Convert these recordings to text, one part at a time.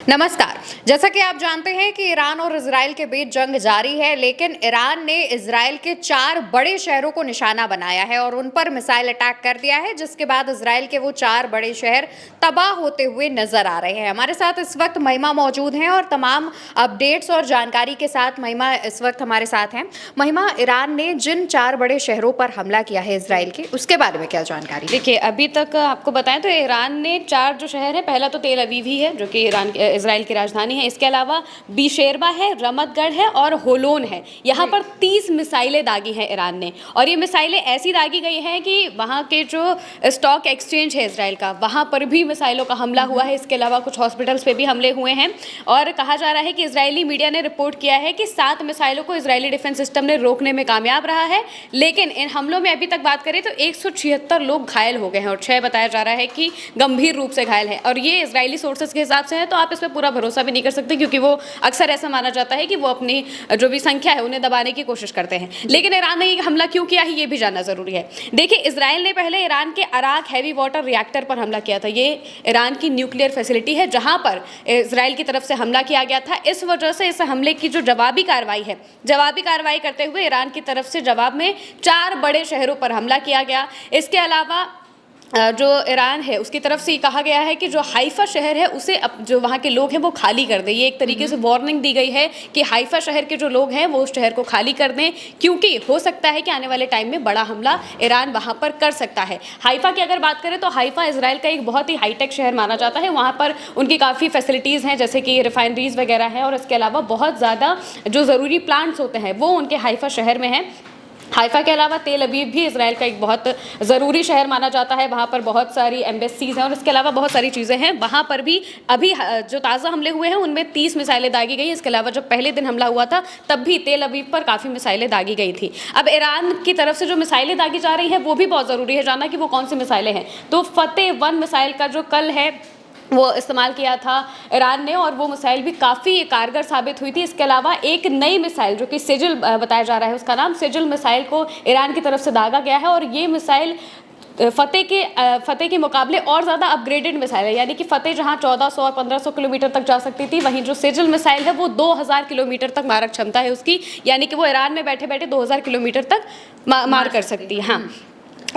नमस्कार। जैसा कि आप जानते हैं कि ईरान और इजराइल के बीच जंग जारी है, लेकिन ईरान ने इजराइल के 4 बड़े शहरों को निशाना बनाया है और उन पर मिसाइल अटैक कर दिया है, जिसके बाद इजराइल के वो 4 बड़े शहर तबाह होते हुए नजर आ रहे हैं। हमारे साथ इस वक्त महिमा मौजूद हैं और तमाम अपडेट्स और जानकारी के साथ महिमा इस वक्त हमारे साथ हैं। महिमा, ईरान ने जिन 4 बड़े शहरों पर हमला किया है इजराइल के, उसके बारे में क्या जानकारी? देखिए, अभी तक आपको बताएं तो ईरान ने 4 जो शहर है, पहला तो तेल अवीव ही है जो कि इजराइल की राजधानी है। इसके अलावा बीशेरबा है, रमतगढ़ है और होलोन है। यहाँ पर 30 मिसाइलें दागी हैं ईरान ने, और ये मिसाइलें ऐसी दागी गई हैं कि वहाँ के जो स्टॉक एक्सचेंज है इजराइल का, वहाँ पर भी मिसाइलों का हमला हुआ है। इसके अलावा कुछ हॉस्पिटल्स पे भी हमले हुए हैं और कहा जा रहा है कि इजरायली मीडिया ने रिपोर्ट किया है कि 7 मिसाइलों को इजरायली डिफेंस सिस्टम ने रोकने में कामयाब रहा है, लेकिन इन हमलों में अभी तक बात करें तो 176 लोग घायल हो गए हैं और 6 बताया जा रहा है कि गंभीर रूप से घायल है। और ये इजरायली सोर्सेज के हिसाब से है, तो आप इस पर पूरा भरोसा भी नहीं कर सकते, क्योंकि वो अक्सर ऐसा माना जाता है कि वो अपनी जो भी संख्या है उन्हें दबाने की कोशिश करते हैं। लेकिन ईरान ने ये हमला क्यों किया है, ये भी जानना जरूरी है। देखिए, इजराइल ने पहले ईरान के अराक हैवी वाटर रिएक्टर पर हमला किया था। ये ईरान की न्यूक्लियर फैसिलिटी है जहां पर इजराइल की तरफ से हमला किया गया था। इस वजह से इस हमले की जो जवाबी कार्रवाई करते हुए ईरान की तरफ से जवाब में 4 बड़े शहरों पर हमला किया गया। इसके अलावा जो ईरान है उसकी तरफ से ये कहा गया है कि जो हाइफा शहर है उसे जो वहाँ के लोग हैं वो खाली कर दें। ये एक तरीके से वार्निंग दी गई है कि हाइफा शहर के जो लोग हैं वो उस शहर को खाली कर दें, क्योंकि हो सकता है कि आने वाले टाइम में बड़ा हमला ईरान वहाँ पर कर सकता है। हाइफा की अगर बात करें तो हाइफा इजराइल का एक बहुत ही हाईटेक शहर माना जाता है। वहाँ पर उनकी काफ़ी फैसिलिटीज़ हैं, जैसे कि रिफाइनरीज वगैरह हैं, और इसके अलावा बहुत ज़्यादा जो ज़रूरी प्लांट्स होते हैं वो उनके हाइफा शहर में हैं। हाइफा के अलावा तेल अवीव भी इजराइल का एक बहुत ज़रूरी शहर माना जाता है। वहाँ पर बहुत सारी एम्बेसीज़ हैं और इसके अलावा बहुत सारी चीज़ें हैं। वहाँ पर भी अभी जो ताज़ा हमले हुए हैं उनमें 30 मिसाइलें दागी गई। इसके अलावा जब पहले दिन हमला हुआ था तब भी तेल अवीव पर काफ़ी मिसाइलें दागी गई थी। अब ईरान की तरफ से जो मिसाइलें दागी जा रही हैं वो भी बहुत ज़रूरी है जानना कि वो कौन सी मिसाइलें हैं। तो फतेह-1 मिसाइल का जो कल है वो इस्तेमाल किया था ईरान ने, और वो मिसाइल भी काफ़ी कारगर साबित हुई थी। इसके अलावा एक नई मिसाइल जो कि सिजिल बताया जा रहा है, उसका नाम सिजिल मिसाइल को ईरान की तरफ से दागा गया है, और ये मिसाइल फतेह के मुकाबले और ज़्यादा अपग्रेडेड मिसाइल है। यानी कि फतेह जहां 1400 और 1500 किलोमीटर तक जा सकती थी, वहीं जो सिजिल मिसाइल है वो 2000 किलोमीटर तक मारक क्षमता है उसकी। यानी कि वो ईरान में बैठे बैठे 2000 किलोमीटर तक मार कर सकती है। हाँ,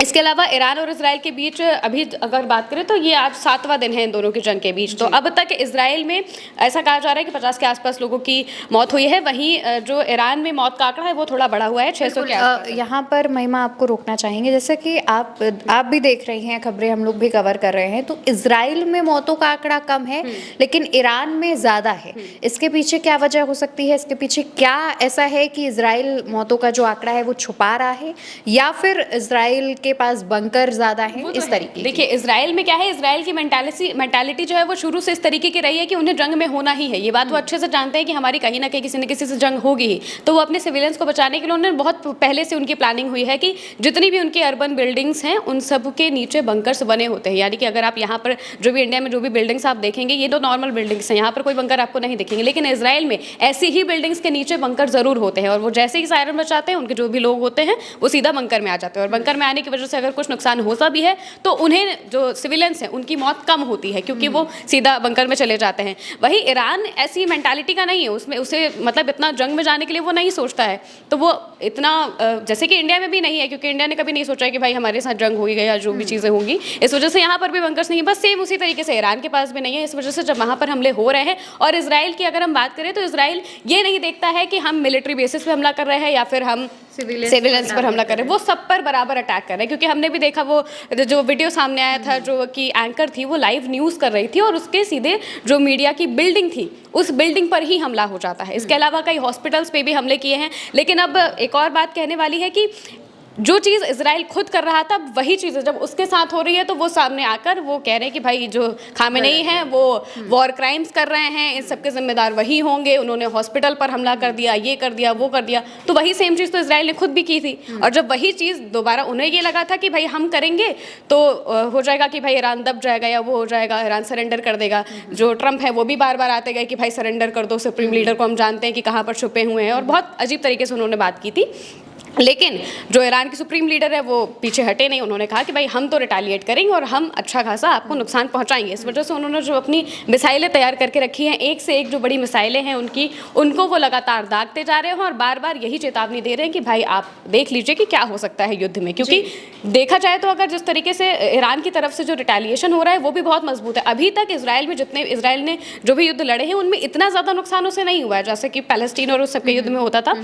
इसके अलावा ईरान और इजराइल के बीच अभी अगर बात करें तो ये आज 7वां दिन है इन दोनों के जंग के बीच। तो अब तक इजराइल में ऐसा कहा जा रहा है कि 50 के आसपास लोगों की मौत हुई है, वहीं जो ईरान में मौत का आंकड़ा है वो थोड़ा बढ़ा हुआ है, 600 के आसपास। यहाँ पर महिमा आपको रोकना चाहेंगे, जैसे कि आप भी देख रही हैं खबरें, हम लोग भी कवर कर रहे हैं, तो इजराइल में मौतों का आंकड़ा कम है लेकिन ईरान में ज़्यादा है। इसके पीछे क्या वजह हो सकती है? इसके पीछे क्या ऐसा है कि इजराइल मौतों का जो आंकड़ा है वो छुपा रहा है, या फिर इजराइल के पास बंकर ज्यादा है? इस तरीके देखिए, इजराइल में क्या है, इजराइल की मेंटालिटी जो है वो शुरू से इस तरीके की रही है कि उन्हें जंग में होना ही है। ये बात वो अच्छे से जानते हैं कि हमारी कहीं ना कहीं किसी न किसी से जंग होगी ही। तो वो अपने सिविलियंस को बचाने के लिए उन्होंने बहुत पहले से उनकी प्लानिंग हुई है कि जितनी भी उनकी अर्बन बिल्डिंग्स हैं उन सब के नीचे बंकर्स बने होते हैं। यानी कि अगर आप यहाँ पर जो भी इंडिया में जो भी बिल्डिंग्स आप देखेंगे, ये तो नॉर्मल बिल्डिंग्स हैं, यहाँ पर कोई बंकर आपको नहीं दिखेंगे, लेकिन इजराइल में ऐसी ही बिल्डिंग्स के नीचे बंकर जरूर होते हैं, और वो जैसे ही सायरन बचाते हैं उनके जो भी लोग होते हैं वो सीधा बंकर में आ जाते हैं। और बंकर में आने की वजह से अगर कुछ नुकसान होता भी है तो उन्हें जो सिविलियंस हैं उनकी मौत कम होती है, क्योंकि वो सीधा बंकर में चले जाते हैं। वही ईरान ऐसी मेंटालिटी का नहीं है, उसमें उसे मतलब इतना जंग में जाने के लिए वो नहीं सोचता है। तो वो इतना जैसे कि इंडिया में भी नहीं है, क्योंकि इंडिया ने कभी नहीं सोचा है कि भाई हमारे साथ जंग होगी या जो भी चीज़ें होंगी, इस वजह से यहाँ पर भी बंकर्स नहीं है। बस सेम उसी तरीके से ईरान के पास भी नहीं है। इस वजह से जब वहाँ पर हमले हो रहे हैं, और इजराइल की अगर हम बात करें तो इजराइल ये नहीं देखता है कि हम मिलिट्री बेसिस पे हमला कर रहे हैं या फिर हम सिविलियंस पर हमला कर रहे हैं, वो सब पर बराबर अटैक कर रहे हैं। क्योंकि हमने भी देखा वो जो वीडियो सामने आया था, जो कि एंकर थी वो लाइव न्यूज़ कर रही थी और उसके सीधे जो मीडिया की बिल्डिंग थी उस बिल्डिंग पर ही हमला हो जाता है। इसके अलावा कई हॉस्पिटल्स पे भी हमले किए हैं। लेकिन अब एक और बात कहने वाली है कि जो चीज़ इजराइल खुद कर रहा था वही चीज़ जब उसके साथ हो रही है तो वो सामने आकर वो कह रहे हैं कि भाई जो खामेनेई हैं वो वॉर क्राइम्स कर रहे हैं, इन सबके जिम्मेदार वही होंगे, उन्होंने हॉस्पिटल पर हमला कर दिया, ये कर दिया, वो कर दिया। तो वही सेम चीज़ तो इजराइल ने खुद भी की थी, और जब वही चीज़ दोबारा उन्हें ये लगा था कि भाई हम करेंगे तो हो जाएगा कि भाई ईरान दब जाएगा या वो हो जाएगा, ईरान सरेंडर कर देगा। जो ट्रंप है वो भी बार बार आते गए कि भाई सरेंडर कर दो, सुप्रीम लीडर को हम जानते हैं कि कहाँ पर छुपे हुए हैं, और बहुत अजीब तरीके से उन्होंने बात की थी। लेकिन जो ईरान की सुप्रीम लीडर है वो पीछे हटे नहीं। उन्होंने कहा कि भाई हम तो रिटालिएट करेंगे और हम अच्छा खासा आपको नुकसान पहुंचाएंगे। इस वजह से उन्होंने जो अपनी मिसाइलें तैयार करके रखी हैं, एक से एक जो बड़ी मिसाइलें हैं उनको वो लगातार दागते जा रहे हैं और बार बार यही चेतावनी दे रहे हैं कि भाई आप देख लीजिए कि क्या हो सकता है युद्ध में। क्योंकि देखा जाए तो अगर जिस तरीके से ईरान की तरफ से जो रिटालिएशन हो रहा है वो भी बहुत मजबूत है। अभी तक इसराइल ने जो भी युद्ध लड़े हैं उनमें इतना ज़्यादा नुकसान उसे नहीं हुआ है जैसे कि पैलेस्टीन और उस सबके युद्ध में होता था।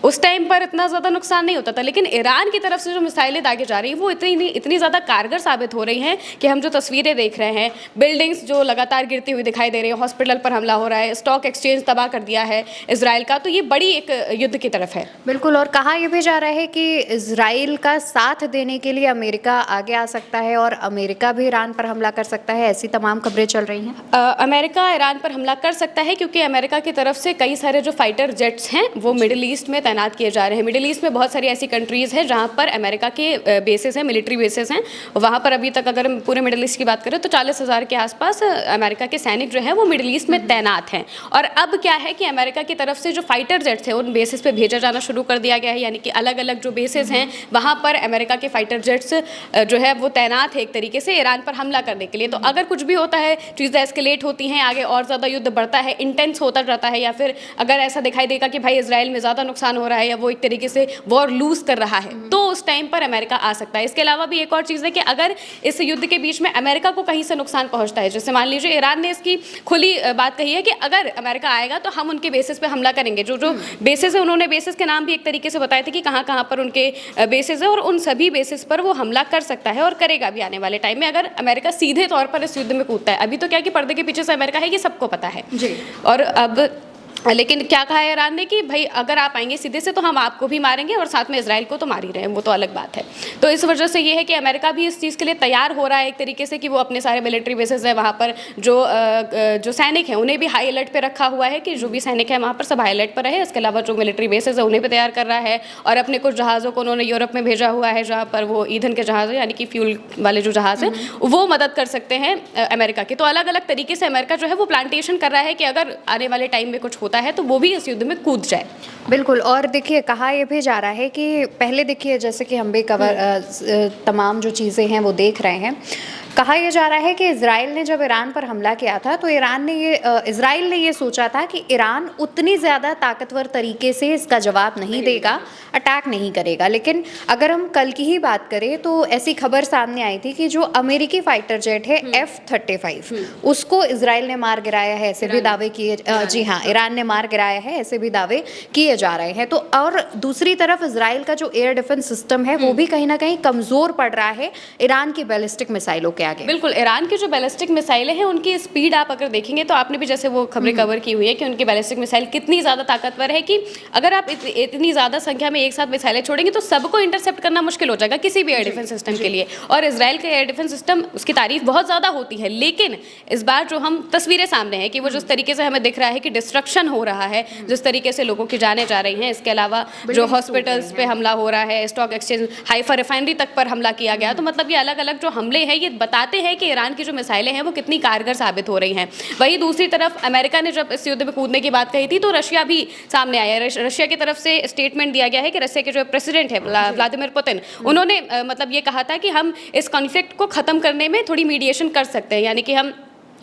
उस टाइम पर इतना ज़्यादा नुकसान नहीं होता था, लेकिन ईरान की तरफ से जो मिसाइलें दागे जा रही है वो इतनी ज़्यादा कारगर साबित हो रही हैं कि हम जो तस्वीरें देख रहे हैं, बिल्डिंग्स जो लगातार गिरती हुई दिखाई दे रही है, हॉस्पिटल पर हमला हो रहा है, स्टॉक एक्सचेंज तबाह कर दिया है इसराइल का, तो ये बड़ी एक युद्ध की तरफ है। बिल्कुल। और कहा यह भी जा रहा है कि इसराइल का साथ देने के लिए अमेरिका आगे आ सकता है और अमेरिका भी ईरान पर हमला कर सकता है, ऐसी तमाम खबरें चल रही हैं। अमेरिका ईरान पर हमला कर सकता है क्योंकि अमेरिका की तरफ से कई सारे जो फाइटर जेट्स हैं वो मिडिल ईस्ट में तैनात किए जा रहे हैं। मिडिल ईस्ट में बहुत सारी ऐसी कंट्रीज़ हैं जहाँ पर अमेरिका के बेसिस हैं, मिलिट्री बेसिस हैं। वहाँ पर अभी तक अगर पूरे मिडिल ईस्ट की बात करें तो 40,000 के आसपास अमेरिका के सैनिक जो है वो मिडिल ईस्ट में तैनात हैं। और अब क्या है कि अमेरिका की तरफ से जो फाइटर जेट्स हैं उन बेसिस पे भेजा जाना शुरू कर दिया गया है, यानी कि अलग अलग जो बेसिस हैं वहाँ पर अमेरिका के फाइटर जेट्स जो है वो तैनात है एक तरीके से ईरान पर हमला करने के लिए। तो अगर कुछ भी होता है, चीज़ें एस्केलेट होती हैं, आगे और ज़्यादा युद्ध बढ़ता है, इंटेंस होता जाता है, या फिर अगर ऐसा दिखाई देगा कि भाई इसराइल में ज़्यादा नुकसान हो रहा है या वो एक तरीके से वॉर लूज कर रहा है, तो उस टाइम पर अमेरिका आ सकता है। इसके अलावा भी एक और चीज़ है कि अगर इस युद्ध के बीच में अमेरिका को कहीं से नुकसान पहुंचता है, जैसे मान लीजिए ईरान ने इसकी खुली बात कही है कि अगर अमेरिका आएगा तो हम उनके बेसिस पे हमला करेंगे। जो जो बेसिस है उन्होंने बेसिस के नाम भी एक तरीके से बताए थे कि कहाँ कहाँ पर उनके बेसिस है और उन सभी बेसिस पर वो हमला कर सकता है और करेगा भी आने वाले टाइम में, अगर अमेरिका सीधे तौर पर इस युद्ध में कूदता है। अभी तो क्या कि पर्दे के पीछे से अमेरिका है, ये सबको पता है जी। और अब लेकिन क्या कहा है ईरान ने कि भाई अगर आप आएंगे सीधे से तो हम आपको भी मारेंगे और साथ में इसराइल को तो मार ही रहे हैं, वो तो अलग बात है। तो इस वजह से ये है कि अमेरिका भी इस चीज़ के लिए तैयार हो रहा है एक तरीके से कि वो अपने सारे मिलिट्री बेसेस है वहाँ पर जो सैनिक हैं उन्हें भी हाई अलर्ट पे रखा हुआ है कि जो भी सैनिक है वहाँ पर सब हाई अलर्ट पर रहे। इसके अलावा जो मिलिट्री बेसेस है उन्हें भी तैयार कर रहा है और अपने कुछ जहाज़ों को उन्होंने यूरोप में भेजा हुआ है जहाँ पर वो ईंधन के जहाज़ यानी कि फ्यूल वाले जो जहाज़ हैं वो मदद कर सकते हैं अमेरिका की। तो अलग अलग तरीके से अमेरिका जो है वो प्लांटेशन कर रहा है कि अगर आने वाले टाइम में कुछ होता है तो वो भी इस युद्ध में कूद जाए। बिल्कुल। और देखिए कहा यह भी जा रहा है कि पहले देखिए जैसे कि हम भी तमाम जो चीज़ें हैं वो देख रहे हैं, कहा यह जा रहा है कि इजराइल ने जब ईरान पर हमला किया था तो इजराइल ने ये सोचा था कि ईरान उतनी ज़्यादा ताकतवर तरीके से इसका जवाब नहीं देगा, अटैक नहीं करेगा। लेकिन अगर हम कल की ही बात करें तो ऐसी खबर सामने आई थी कि जो अमेरिकी फाइटर जेट है F-35 उसको इजराइल ने मार गिराया है, ऐसे भी दावे किए, जी हाँ, ईरान ने मार गिराया है, ऐसे भी दावे किए जा रहे हैं। तो और दूसरी तरफ इजराइल का जो एयर डिफेंस सिस्टम है वो भी कहीं ना कहीं कमज़ोर पड़ रहा है ईरान की बैलिस्टिक मिसाइलों के आगे। बिल्कुल, ईरान की जो बैलिस्टिक मिसाइलें हैं उनकी स्पीड आप अगर देखेंगे तो आपने भी जैसे वो खबरें कवर की हुई है कि उनकी बैलिस्टिक मिसाइल कितनी ज़्यादा ताकतवर है कि अगर आप इतनी ज़्यादा संख्या में एक साथ मिसाइलें छोड़ेंगे तो सबको इंटरसेप्ट करना मुश्किल हो जाएगा किसी भी एयर डिफेंस सिस्टम के लिए। और इसराइल का एयर डिफेंस सिस्टम, उसकी तारीफ बहुत ज़्यादा होती है, लेकिन इस बार जो हम तस्वीरें सामने हैं कि वो जिस तरीके से हमें दिख रहा है कि डिस्ट्रक्शन हो रहा है, जिस तरीके से लोगों की जानें जा रही हैं, इसके अलावा जो हॉस्पिटल्स पे हमला हो रहा है, स्टॉक एक्सचेंज, हाइफा रिफाइनरी तक पर हमला किया गया, तो मतलब ये अलग अलग जो हमले हैं ये बताते हैं कि ईरान की जो मिसाइलें हैं वो कितनी कारगर साबित हो रही हैं। वहीं दूसरी तरफ अमेरिका ने जब इस युद्ध में कूदने की बात कही थी तो रशिया भी सामने आया। रशिया की तरफ से स्टेटमेंट दिया गया है कि रशिया के जो प्रेसिडेंट है व्लादिमीर पुतिन, उन्होंने मतलब ये कहा था कि हम इस कॉन्फ्लिक्ट को ख़त्म करने में थोड़ी मीडिएशन कर सकते हैं, यानी कि हम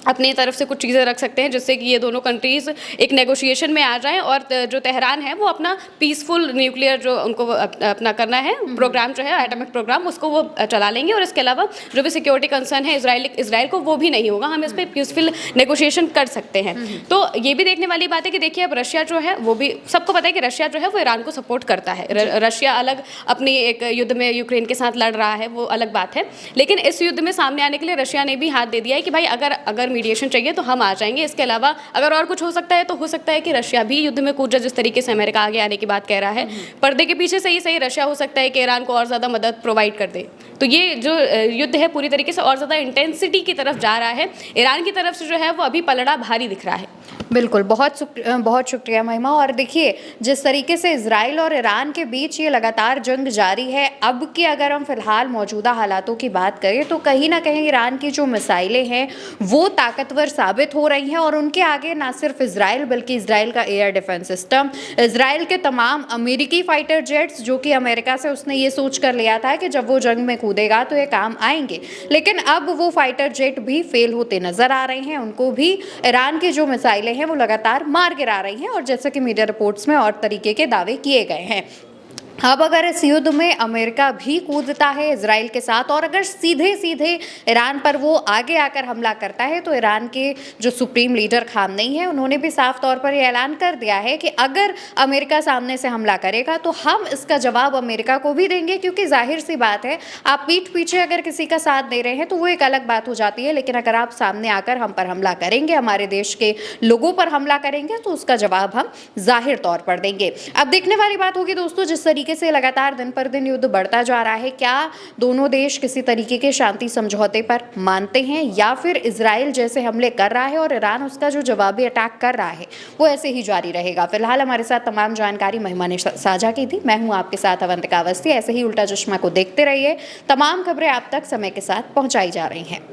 अपनी तरफ से कुछ चीज़ें रख सकते हैं जिससे कि ये दोनों कंट्रीज़ एक नेगोशिएशन में आ जाएं और जो तेहरान है वो अपना पीसफुल न्यूक्लियर जो उनको अपना करना है प्रोग्राम जो है एटॉमिक प्रोग्राम उसको वो चला लेंगे। और इसके अलावा जो भी सिक्योरिटी कंसर्न है इसराइल को वो भी नहीं होगा, हम इस पर पीसफुल नेगोशिएशन कर सकते हैं। तो ये भी देखने वाली बात है कि देखिए अब रशिया जो है वो भी, सबको पता है कि रशिया जो है वो ईरान को सपोर्ट करता है। रशिया अलग अपनी एक युद्ध में यूक्रेन के साथ लड़ रहा है, वो अलग बात है, लेकिन इस युद्ध में सामने आने के लिए रशिया ने भी हाथ दे दिया है कि भाई अगर मीडिएशन चाहिए तो हम आ जाएंगे। इसके अलावा अगर और कुछ हो सकता है तो हो सकता है कि रशिया भी युद्ध में कूद जाए, जिस तरीके से अमेरिका आगे आने की बात कह रहा है। पर्दे के पीछे सही रशिया हो सकता है कि ईरान को और ज़्यादा मदद प्रोवाइड कर दे। तो ये जो युद्ध है पूरी तरीके से और ज़्यादा इंटेंसिटी की तरफ जा रहा है। ईरान की तरफ से जो है वो अभी पलड़ा भारी दिख रहा है। बिल्कुल, बहुत शुक्रिया महिमा। और देखिए, जिस तरीके से इज़राइल और ईरान के बीच ये लगातार जंग जारी है, अब की अगर हम फ़िलहाल मौजूदा हालातों की बात करें, तो कहीं न कहीं ईरान की जो मिसाइलें हैं, वो ताकतवर साबित हो रही हैं और उनके आगे ना सिर्फ इज़राइल, बल्कि इज़राइल का एयर डिफेंस सिस्टम, इज़राइल के तमाम अमेरिकी फाइटर जेट्स, जो कि अमेरिका से उसने ये सोच कर लिया था कि जब वो जंग में कूदेगा तो ये काम आएँगे। लेकिन अब वो फाइटर जेट भी फ़ेल होते नज़र आ रहे हैं, उनको भी ईरान की जो मिसाइलें हैं वो लगातार मार गिरा रही हैं और जैसा कि मीडिया रिपोर्ट्स में और तरीके के दावे किए गए हैं। अब अगर इस युद्ध में अमेरिका भी कूदता है इजराइल के साथ और अगर सीधे सीधे ईरान पर वो आगे आकर हमला करता है, तो ईरान के जो सुप्रीम लीडर खामनेई है, उन्होंने भी साफ तौर पर यह ऐलान कर दिया है कि अगर अमेरिका सामने से हमला करेगा तो हम इसका जवाब अमेरिका को भी देंगे। क्योंकि जाहिर सी बात है, आप पीठ पीछे अगर किसी का साथ दे रहे हैं तो वो एक अलग बात हो जाती है, लेकिन अगर आप सामने आकर हम पर हमला करेंगे, हमारे देश के लोगों पर हमला करेंगे, तो उसका जवाब हम जाहिर तौर पर देंगे। अब देखने वाली बात होगी दोस्तों, जिस तरीके से लगातार दिन पर दिन युद्ध बढ़ता जा रहा है, क्या दोनों देश किसी तरीके के शांति समझौते पर मानते हैं या फिर इजराइल जैसे हमले कर रहा है और ईरान उसका जो जवाबी अटैक कर रहा है वो ऐसे ही जारी रहेगा। फिलहाल हमारे साथ तमाम जानकारी महिमा ने साझा की थी। मैं हूं आपके साथ अवंतिका अवस्थी। ऐसे ही उल्टा चश्मा को देखते रहिए, तमाम खबरें आप तक समय के साथ पहुंचाई जा रही हैं।